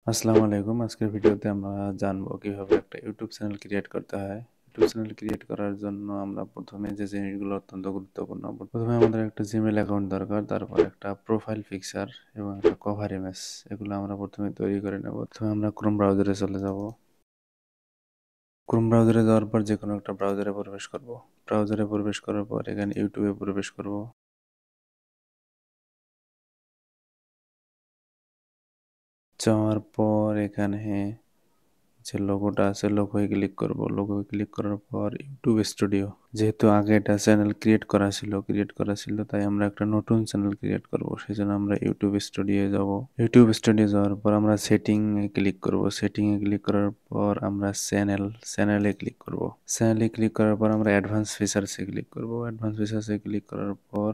আসসালামু আলাইকুম। আজকের ভিডিওতে আমরা জানবো কিভাবে একটা ইউটিউব চ্যানেল ক্রিয়েট করতে হয়। ইউটিউব চ্যানেল ক্রিয়েট করার জন্য আমরা প্রথমে যে জিনিসগুলো অত্যন্ত গুরুত্বপূর্ণ, প্রথমে আমাদের একটা জিমেইল অ্যাকাউন্ট দরকার, তারপর একটা প্রোফাইল পিকচার এবং একটা কভার ইমেজ। এগুলো আমরা প্রথমে তৈরি করে নেব। প্রথমে আমরা ক্রোম ব্রাউজারে চলে যাব। ক্রোম ব্রাউজারে যাওয়ার পর যে কোনো একটা ব্রাউজারে প্রবেশ করব। ব্রাউজারে প্রবেশ করার পর এখানে ইউটিউবে প্রবেশ করব। যাওয়ার পর এখানে যে লোগোটা আছে লোগোয় ক্লিক করব। লোগোয় ক্লিক করার পর ইউটিউব স্টুডিও, যেহেতু আগে এটা চ্যানেল ক্রিয়েট করা ছিল তাই আমরা একটা নতুন চ্যানেল ক্রিয়েট করব। সেজন্য আমরা ইউটিউব স্টুডিও যাব। ইউটিউব স্টুডিও যাওয়ার পর আমরা সেটিং এ ক্লিক করব। সেটিং এ ক্লিক করার পর আমরা চ্যানেলে ক্লিক করব। চ্যানেলে ক্লিক করার পর আমরা অ্যাডভান্স ফিচারসে ক্লিক করব। অ্যাডভান্স ফিচারসে ক্লিক করার পর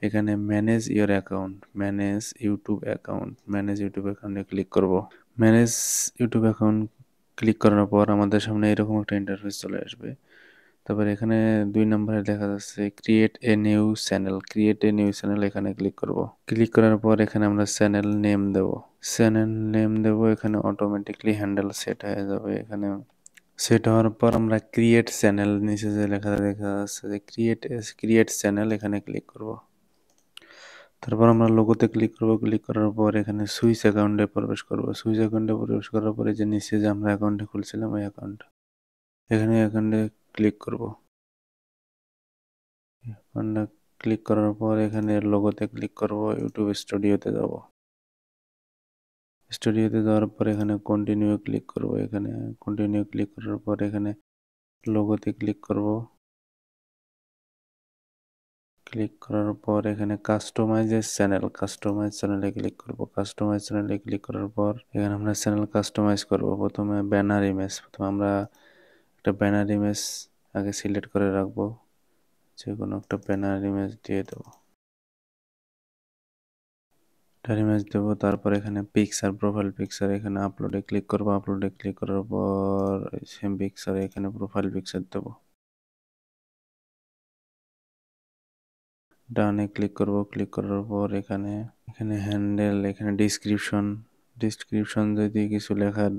এখানে ম্যানেজ ইউটিউব অ্যাকাউন্টে ক্লিক করব। ম্যানেজ ইউটিউব অ্যাকাউন্ট ক্লিক করার পর আমাদের সামনে এরকম একটা ইন্টারফেস চলে আসবে। তারপর এখানে 2 নম্বরে দেখা যাচ্ছে ক্রিয়েট এ নিউ চ্যানেল, এখানে ক্লিক করব। ক্লিক করার পর এখানে আমরা চ্যানেল নেম দেব। এখানে অটোমেটিকলি হ্যান্ডেল সেট হয়ে যাবে। এখানে সেট হওয়ার পর আমরা ক্রিয়েট চ্যানেল, নিচে যে লেখা দেখা যাচ্ছে যে ক্রিয়েট চ্যানেল, এখানে ক্লিক করব। তারপর আমরা লোগোতে ক্লিক করব। ক্লিক করার পর এখানে সুইচ অ্যাকাউন্টে প্রবেশ করব। সুইচ অ্যাকাউন্টে প্রবেশ করার পরে যে নিচে যে আমরা অ্যাকাউন্টে খুলছিলাম ওই এখানে অ্যাকাউন্টে ক্লিক করব। অ্যাকাউন্টে ক্লিক করার পর এখানে লোগোতে ক্লিক করব। ইউটিউব স্টুডিওতে যাব। স্টুডিওতে যাওয়ার পর এখানে কন্টিনিউ ক্লিক করব। এখানে কন্টিনিউ ক্লিক করার পর এখানে লোগোতে ক্লিক করব। ক্লিক করার পর এখানে কাস্টমাইজ চ্যানেলে ক্লিক করব। কাস্টমাইজ চ্যানেলে ক্লিক করার পর এখানে আমরা চ্যানেল কাস্টমাইজ করব। প্রথমে আমরা একটা ব্যানার ইমেজ আগে সিলেক্ট করে রাখবো। যে কোনো একটা ব্যানার ইমেজ দিয়ে দেবো। ইমেজ দেবো। তারপর এখানে প্রোফাইল পিকচার, এখানে আপলোডে ক্লিক করবো। আপলোডে ক্লিক করার পর সেম পিকচার এখানে প্রোফাইল পিকচার দেবো। ডানে ক্লিক করব। ক্লিক করার পর এখানে এখানে হ্যান্ডেল, এখানে ডিসক্রিপশন যদি কিছু লেখার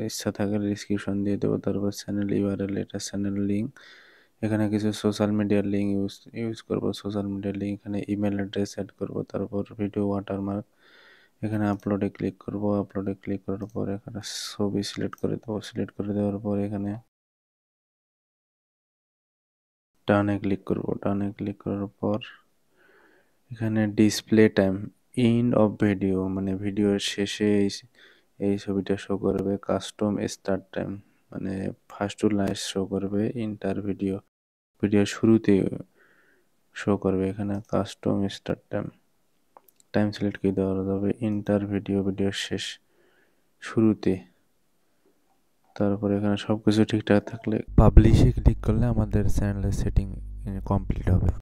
ইচ্ছা থাকে ডিসক্রিপশন দিয়ে দেবো। তারপর চ্যানেল ইউআরএল, এটা চ্যানেল লিঙ্ক। এখানে কিছু সোশ্যাল মিডিয়ার লিঙ্ক ইউজ করব। সোশ্যাল মিডিয়ার লিঙ্ক, এখানে ইমেল অ্যাড্রেস অ্যাড করব। তারপর ভিডিও ওয়াটারমার্ক, এখানে আপলোডে ক্লিক করব। আপলোডে ক্লিক করার পর এখানে ছবি সিলেক্ট করে দেবো। সিলেক্ট করে দেওয়ার পর এখানে ডানে ক্লিক করব। ডানে ক্লিক করার পর এখানে display time end of video, মানে ভিডিওর শেষে এই ছবিটা শো করবে। কাস্টম স্টার্ট টাইম, মানে ফার্স্ট টু লাস্ট শো করবে। ভিডিও শুরুতে শো করবে। এখানে কাস্টম স্টার্ট টাইম সিলেক্ট করে দেওয়া যাবে। ভিডিওর শেষ শুরুতে। তারপরে এখানে সবকিছু ঠিকঠাক থাকলে পাবলিশে ক্লিক করলে আমাদের চ্যানেলের সেটিং কমপ্লিট হবে।